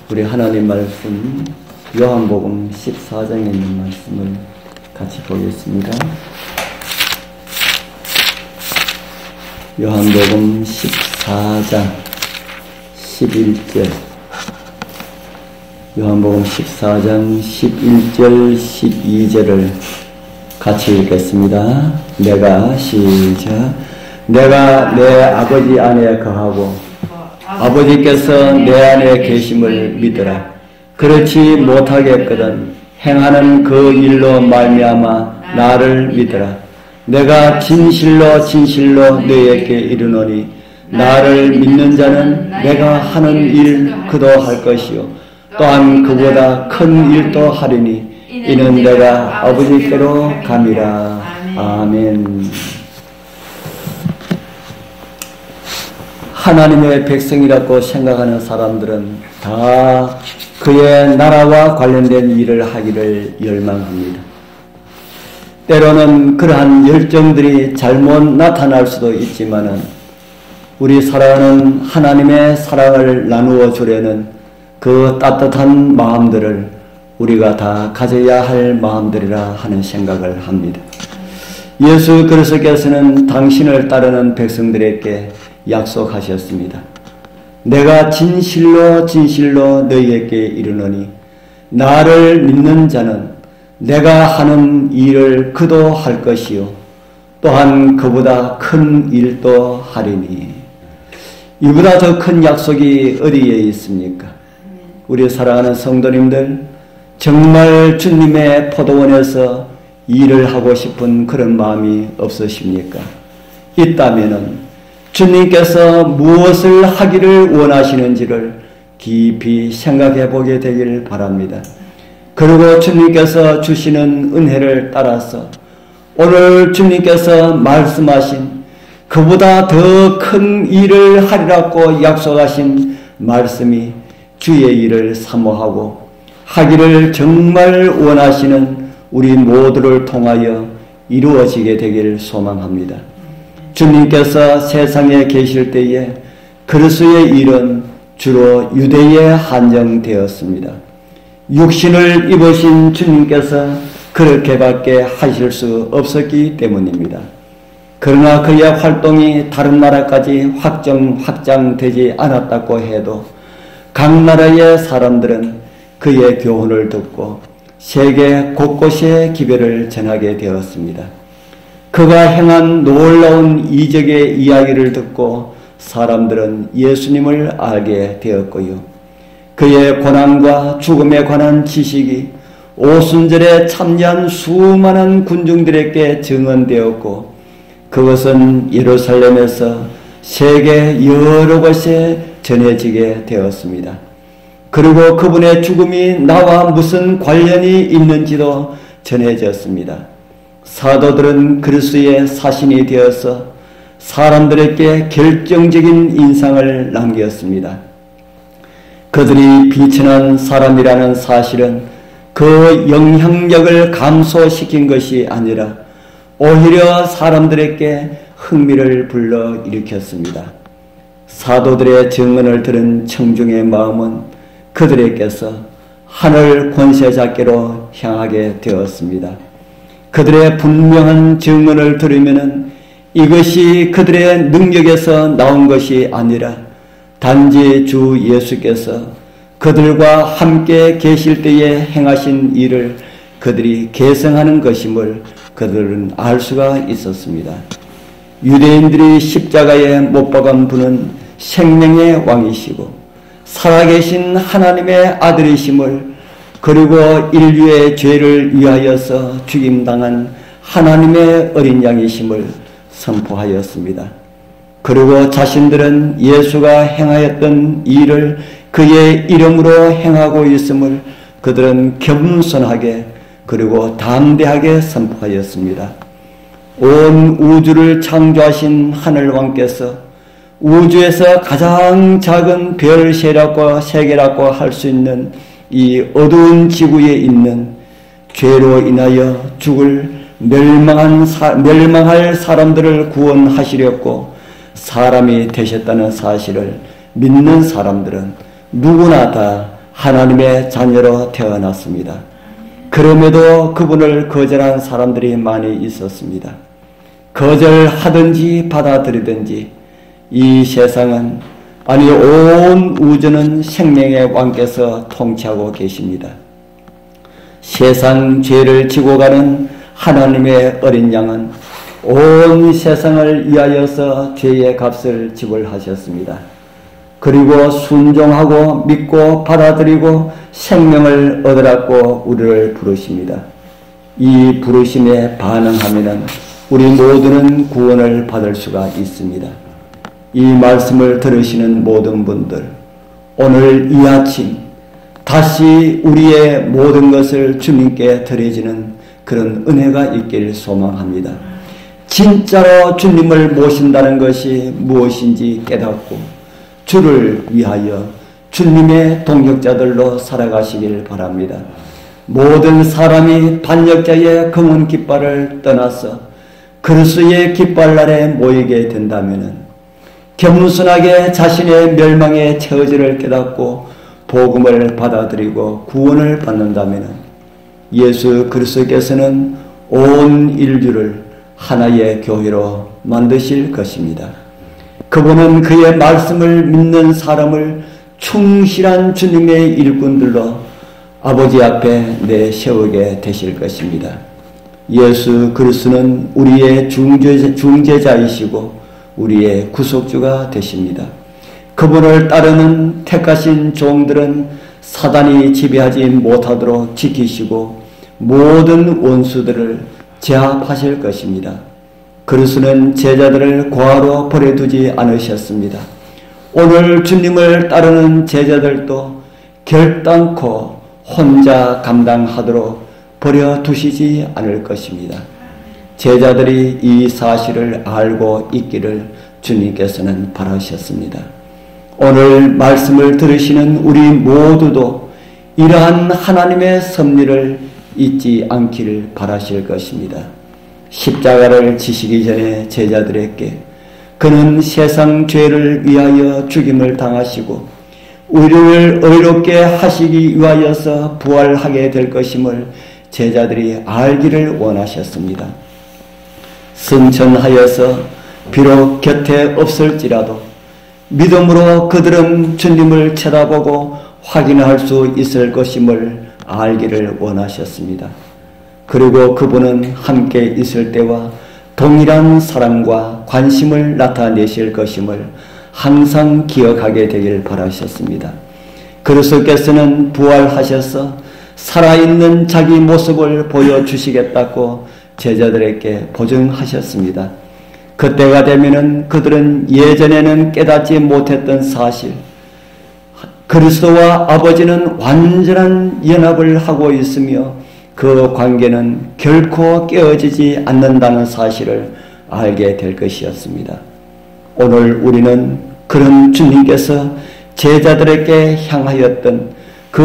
우리 하나님 말씀 요한복음 14장에 있는 말씀을 같이 보겠습니다. 요한복음 14장 11절 요한복음 14장 11절 12절을 같이 읽겠습니다. 내가 내 아버지 안에 거하고 아버지께서 내 안에 계심을 믿으라. 그렇지 못하겠거든 행하는 그 일로 말미암아 나를 믿으라. 내가 진실로 너희에게 이르노니 나를 믿는 자는 내가 하는 일 그도 할 것이요 또한 그보다 큰 일도 하리니 이는 내가 아버지께로 감이라. 아멘. 하나님의 백성이라고 생각하는 사람들은 다 그의 나라와 관련된 일을 하기를 열망합니다. 때로는 그러한 열정들이 잘못 나타날 수도 있지만은 우리 사랑하는 하나님의 사랑을 나누어 주려는 그 따뜻한 마음들을 우리가 다 가져야 할 마음들이라 하는 생각을 합니다. 예수 그리스도께서는 당신을 따르는 백성들에게 약속하셨습니다. 내가 진실로 너희에게 이르노니 나를 믿는 자는 내가 하는 일을 그도 할 것이요 또한 그보다 큰 일도 하리니. 이보다 더 큰 약속이 어디에 있습니까? 우리 사랑하는 성도님들, 정말 주님의 포도원에서 일을 하고 싶은 그런 마음이 없으십니까? 있다면은 주님께서 무엇을 하기를 원하시는지를 깊이 생각해 보게 되길 바랍니다. 그리고 주님께서 주시는 은혜를 따라서 오늘 주님께서 말씀하신 그보다 더 큰 일을 하리라고 약속하신 말씀이 주의 일을 사모하고 하기를 정말 원하시는 우리 모두를 통하여 이루어지게 되길 소망합니다. 주님께서 세상에 계실 때에 그리스도의 일은 주로 유대에 한정되었습니다. 육신을 입으신 주님께서 그렇게밖에 하실 수 없었기 때문입니다. 그러나 그의 활동이 다른 나라까지 확장되지 않았다고 해도 각 나라의 사람들은 그의 교훈을 듣고 세계 곳곳에 기별을 전하게 되었습니다. 그가 행한 놀라운 이적의 이야기를 듣고 사람들은 예수님을 알게 되었고요. 그의 고난과 죽음에 관한 지식이 오순절에 참여한 수많은 군중들에게 증언되었고 그것은 예루살렘에서 세계 여러 곳에 전해지게 되었습니다. 그리고 그분의 죽음이 나와 무슨 관련이 있는지도 전해졌습니다. 사도들은 그리스도의 사신이 되어서 사람들에게 결정적인 인상을 남겼습니다. 그들이 비천한 사람이라는 사실은 그 영향력을 감소시킨 것이 아니라 오히려 사람들에게 흥미를 불러일으켰습니다. 사도들의 증언을 들은 청중의 마음은 그들에게서 하늘 권세자께로 향하게 되었습니다. 그들의 분명한 증언을 들으면은 이것이 그들의 능력에서 나온 것이 아니라 단지 주 예수께서 그들과 함께 계실 때에 행하신 일을 그들이 계승하는 것임을 그들은 알 수가 있었습니다. 유대인들이 십자가에 못 박은 분은 생명의 왕이시고 살아계신 하나님의 아들이심을 그리고 인류의 죄를 위하여서 죽임당한 하나님의 어린 양이심을 선포하였습니다. 그리고 자신들은 예수가 행하였던 일을 그의 이름으로 행하고 있음을 그들은 겸손하게 그리고 담대하게 선포하였습니다. 온 우주를 창조하신 하늘왕께서 우주에서 가장 작은 별 세계라고 할 수 있는 이 어두운 지구에 있는 죄로 인하여 멸망할 사람들을 구원하시려고 사람이 되셨다는 사실을 믿는 사람들은 누구나 다 하나님의 자녀로 태어났습니다. 그럼에도 그분을 거절한 사람들이 많이 있었습니다. 거절하든지 받아들이든지 이 세상은, 아니 온 우주는 생명의 왕께서 통치하고 계십니다. 세상 죄를 지고 가는 하나님의 어린 양은 온 세상을 위하여서 죄의 값을 지불하셨습니다. 그리고 순종하고 믿고 받아들이고 생명을 얻으라고 우리를 부르십니다. 이 부르심에 반응하면 우리 모두는 구원을 받을 수가 있습니다. 이 말씀을 들으시는 모든 분들, 오늘 이 아침 다시 우리의 모든 것을 주님께 드려지는 그런 은혜가 있기를 소망합니다. 진짜로 주님을 모신다는 것이 무엇인지 깨닫고 주를 위하여 주님의 동역자들로 살아가시길 바랍니다. 모든 사람이 반역자의 검은 깃발을 떠나서 그리스도의 깃발 아래 모이게 된다면 겸손하게 자신의 멸망의 처지를 깨닫고 복음을 받아들이고 구원을 받는다면 예수 그리스도께서는 온 인류를 하나의 교회로 만드실 것입니다. 그분은 그의 말씀을 믿는 사람을 충실한 주님의 일꾼들로 아버지 앞에 내세우게 되실 것입니다. 예수 그리스도는 우리의 중재자이시고 우리의 구속주가 되십니다. 그분을 따르는 택하신 종들은 사단이 지배하지 못하도록 지키시고 모든 원수들을 제압하실 것입니다. 그리스도는 제자들을 고아로 버려두지 않으셨습니다. 오늘 주님을 따르는 제자들도 결단코 혼자 감당하도록 버려두시지 않을 것입니다. 제자들이 이 사실을 알고 있기를 주님께서는 바라셨습니다. 오늘 말씀을 들으시는 우리 모두도 이러한 하나님의 섭리를 잊지 않기를 바라실 것입니다. 십자가를 지시기 전에 제자들에게 그는 세상 죄를 위하여 죽임을 당하시고 우리를 의롭게 하시기 위하여서 부활하게 될 것임을 제자들이 알기를 원하셨습니다. 승천하여서 비록 곁에 없을지라도 믿음으로 그들은 주님을 쳐다보고 확인할 수 있을 것임을 알기를 원하셨습니다. 그리고 그분은 함께 있을 때와 동일한 사랑과 관심을 나타내실 것임을 항상 기억하게 되길 바라셨습니다. 그리스도께서는 부활하셔서 살아있는 자기 모습을 보여주시겠다고 제자들에게 보증하셨습니다. 그때가 되면은 그들은 예전에는 깨닫지 못했던 사실, 그리스도와 아버지는 완전한 연합을 하고 있으며 그 관계는 결코 깨어지지 않는다는 사실을 알게 될 것이었습니다. 오늘 우리는 그런 주님께서 제자들에게 향하였던 그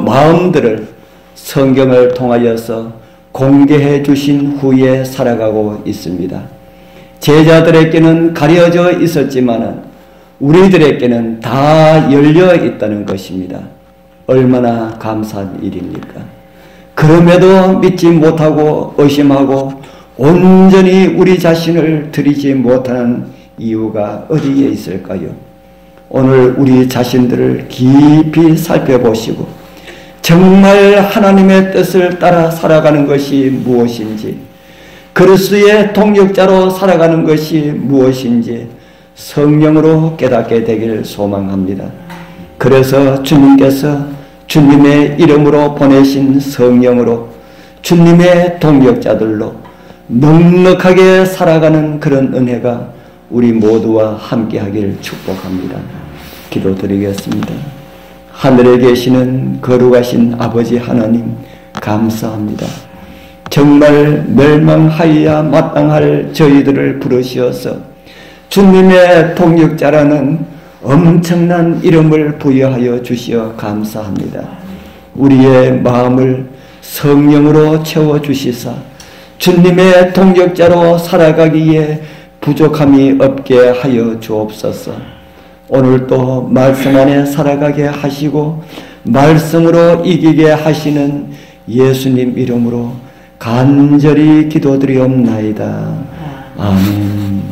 마음들을 성경을 통하여서 공개해 주신 후에 살아가고 있습니다. 제자들에게는 가려져 있었지만 우리들에게는 다 열려 있다는 것입니다. 얼마나 감사한 일입니까? 그럼에도 믿지 못하고 의심하고 온전히 우리 자신을 드리지 못하는 이유가 어디에 있을까요? 오늘 우리 자신들을 깊이 살펴보시고 정말 하나님의 뜻을 따라 살아가는 것이 무엇인지, 그리스도의 동역자로 살아가는 것이 무엇인지 성령으로 깨닫게 되기를 소망합니다. 그래서 주님께서 주님의 이름으로 보내신 성령으로 주님의 동역자들로 넉넉하게 살아가는 그런 은혜가 우리 모두와 함께하기를 축복합니다. 기도드리겠습니다. 하늘에 계시는 거룩하신 아버지 하나님, 감사합니다. 정말 멸망하여야 마땅할 저희들을 부르시어서 주님의 동역자라는 엄청난 이름을 부여하여 주시어 감사합니다. 우리의 마음을 성령으로 채워주시사 주님의 동역자로 살아가기에 부족함이 없게 하여 주옵소서. 오늘도 말씀 안에 살아가게 하시고 말씀으로 이기게 하시는 예수님 이름으로 간절히 기도드리옵나이다. 아멘.